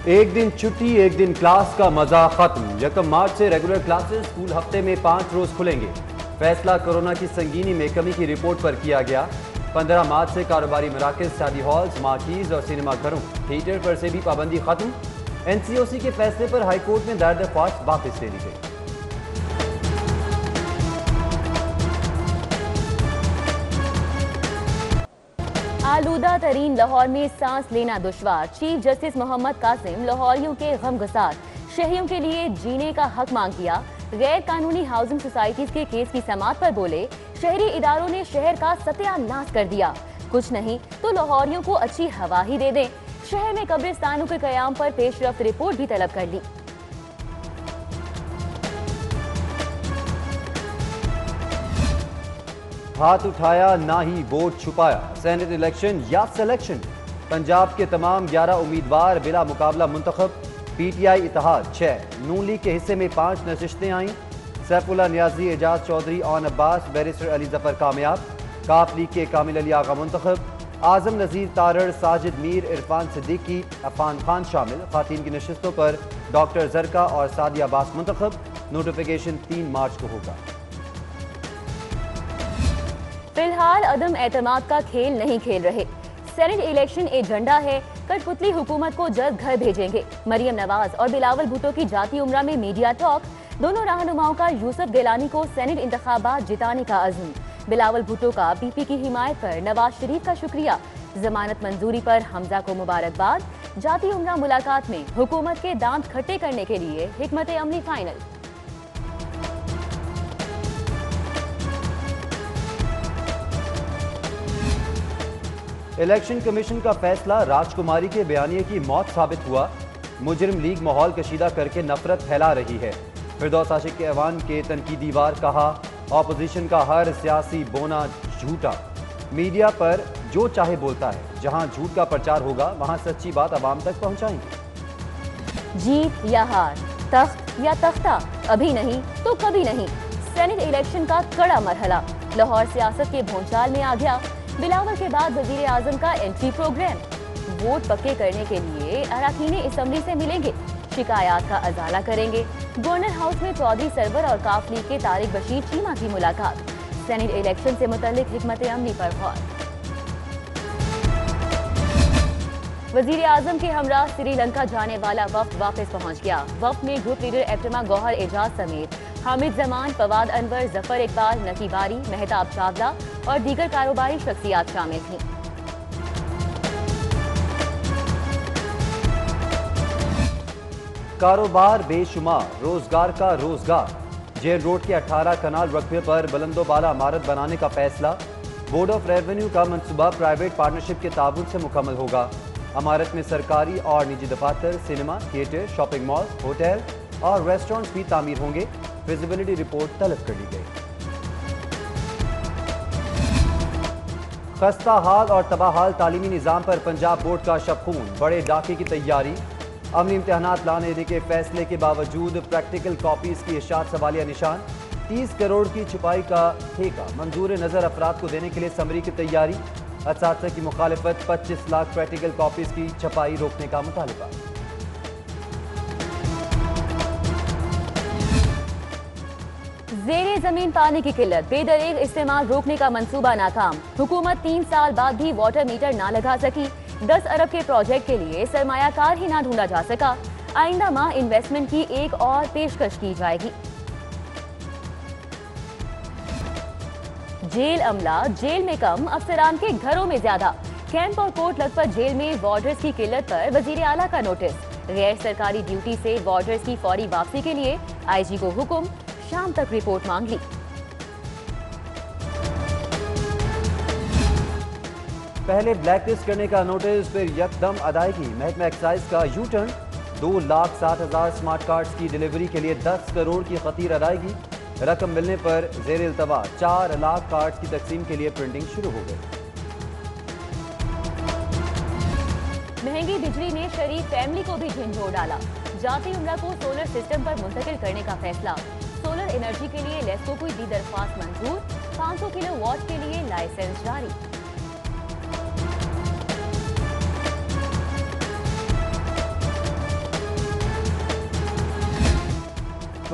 ایک دن چھٹی ایک دن کلاس کا مزہ ختم 1 مارچ سے ریگولر کلاسز اسکول ہفتے میں 5 روز کھلیں گے۔ فیصلہ کورونا کی سنگینی میں کمی کی رپورٹ پر کیا گیا۔ 15 مارچ سے کاروباری مراکز، شادی ہالز، مارکیز اور سینما گھروں، تھیٹر پر سے بھی پابندی ختم۔ NCOC کے فیصلے پر ہائی کورٹ میں دائر درخواست واپس لے لی گئی۔ آلودہ ترین لاہور میں سانس لینا دشوار، چیف جسٹس محمد قاسم لاہوریوں کے غم گسار، شہریوں کے لیے جینے کا حق مانگ کیا۔ غیر قانونی ہاؤسنگ سوسائٹیز کے کیس کی سماعت پر بولے، شہری اداروں نے شہر کا ستیہ ناش کر دیا، کچھ نہیں تو لاہوریوں کو اچھی ہوا ہی دے دیں۔ شہر میں قبرستانوں کے قیام پر پیش رفت رپورٹ بھی طلب کر لی۔ ہاتھ اٹھایا نہ ہی ووٹ چھپایا، سینٹ الیکشن یا سلیکشن، پنجاب کے تمام 11 امیدوار بلا مقابلہ منتخب۔ PTI اتحاد 6، نون لیگ کے حصے میں 5 نشستیں آئیں۔ سیف اللہ نیازی، اعجاز چودھری، اون عباس، بیرسٹر علی ظفر کامیاب۔ کاف لیگ کے کامل علی آغا منتخب۔ اعظم نذیر تارڑ، ساجد میر، عرفان صدیقی، عفان خان شامل۔ خواتین کی نشستوں پر ڈاکٹر زرکا اور سعدیہ عباس منتخب۔ نوٹیفیکیشن 3 مارچ کو ہوگا۔ فی الحال عدم اعتماد کا کھیل نہیں کھیل رہے، سینٹ الیکشن ایجنڈا ہے، کٹ پتلی حکومت کو جلد گھر بھیجیں گے۔ مریم نواز اور بلاول بھٹو کی جاتی عمرہ میں میڈیا ٹاک، دونوں رہنماؤں کا یوسف گیلانی کو سینٹ انتخابات جتانے کا عزم۔ بلاول بھٹو کا پی پی کی حمایت پر نواز شریف کا شکریہ، ضمانت منظوری پر حمزہ کو مبارکباد۔ جاتی عمرہ ملاقات میں حکومت کے دانت کھٹے کرنے کے لیے حکمت عملی فائنل۔ الیکشن کمیشن کا فیصلہ راج کماری کے بیانیے کی موت ثابت ہوا۔ مجرم لیگ ماحول کشیدہ کر کے نفرت پھیلا رہی ہے۔ فردوس عاشق کے ایوان کے تنقیدی وار کہا، اپوزیشن کا ہر سیاسی بونا جھوٹا، میڈیا پر جو چاہے بولتا ہے، جہاں جھوٹ کا پرچار ہوگا وہاں سچی بات عوام تک پہنچائیں گے۔ جیت یا ہار، تخت یا تختہ، ابھی نہیں تو کبھی نہیں، سینٹ الیکشن کا کڑا مرحلہ لاہور سیاست کے بھونچال میں آ گیا۔ بلاول کے بعد وزیر اعظم کا انٹری پروگرام، ووٹ پکے کرنے کے لیے اراکین اسمبلی سے ملیں گے، شکایات کا ازالہ کریں گے۔ گورنر ہاؤس میں چودھری سرور اور کاف لیگ کے طارق بشیر چیمہ کی ملاقات، سینٹ الیکشن سے متعلق حکمت عملی پر غور۔ وزیر اعظم کے ہمراہ سری لنکا جانے والا وفد واپس پہنچ گیا۔ وفد میں گروپ لیڈر ایپٹما گوہر اعجاز سمیت حامد زمان، فواد انور، ظفر اقبال، نقی باری، مہتاب چاولہ اور دیگر کاروباری شخصیات شامل تھیں۔ کاروبار بے شمار، روزگار کا روزگار۔ جیل روڈ کے 18 کنال رقبے پر بلند و بالا عمارت بنانے کا فیصلہ۔ بورڈ آف ریونیو کا منصوبہ پرائیویٹ پارٹنرشپ کے تعاون سے مکمل ہوگا۔ عمارت میں سرکاری اور نجی دفاتر، cinema, theatre, shopping mall, hotel اور ریسٹورنٹس بھی تعمیر ہوں گے۔ فیزیبلٹی رپورٹ طلب کر لی گئی۔ خستہ حال اور تباہ حال تعلیمی نظام پر پنجاب بورڈ کا شبخون، بڑے ڈاکے کی تیاری۔ عملی امتحانات لانے دینے کے فیصلے کے باوجود پریکٹیکل کاپیز کی اشاعت سوالیہ نشان۔ 30 کروڑ کی چھپائی کا ٹھیکہ منظور نظر افراد کو دینے کے لیے سمری کی تیاری۔ اساتذہ کی مخالفت، 25 لاکھ پریکٹیکل کاپیز کی چھپائی روکنے کا مطالبہ۔ زیر زمین پانی کی قلت، بے دریغ استعمال روکنے کا منصوبہ ناکام۔ حکومت 3 سال بعد بھی واٹر میٹر نہ لگا سکی۔ 10 ارب کے پروجیکٹ کے لیے سرمایہ کار ہی نہ ڈھونڈا جا سکا۔ آئندہ ماہ انویسٹمنٹ کی ایک اور پیشکش کی جائے گی۔ جیل عملہ، جیل میں کم، افسران کے گھروں میں زیادہ۔ کیمپ اور کوٹ لکھپت جیل میں وارڈرز کی قلت پر وزیر اعلیٰ کا نوٹس۔ غیر سرکاری ڈیوٹی سے وارڈرز کی فوری واپسی کے لیے IG کو حکم، شام تک رپورٹ مانگ لی۔ پہلے بلیک لسٹ کرنے کا نوٹس، پھر یکدم ادائیگی۔ محکمہ ایکسائز کا یو ٹرن، 2,60,000 سمارٹ کارڈز کی ڈیلیوری کے لیے 10 کروڑ کی خطیر ادائیگی۔ رقم ملنے پر زیر التوا 4 لاکھ کارڈز کی تقسیم کے لیے پرنٹنگ شروع ہو گئی۔ مہنگی بجلی نے شریف فیملی کو بھی جھنجھوڑ ڈالا۔ جاتی عمرہ کو سولر سسٹم پر منتقل کرنے کا فیصلہ۔ سولر انرجی کے لیے لیسکو کو دی درخواست منظور، 500 کلو واٹ کے لیے لائسنس جاری۔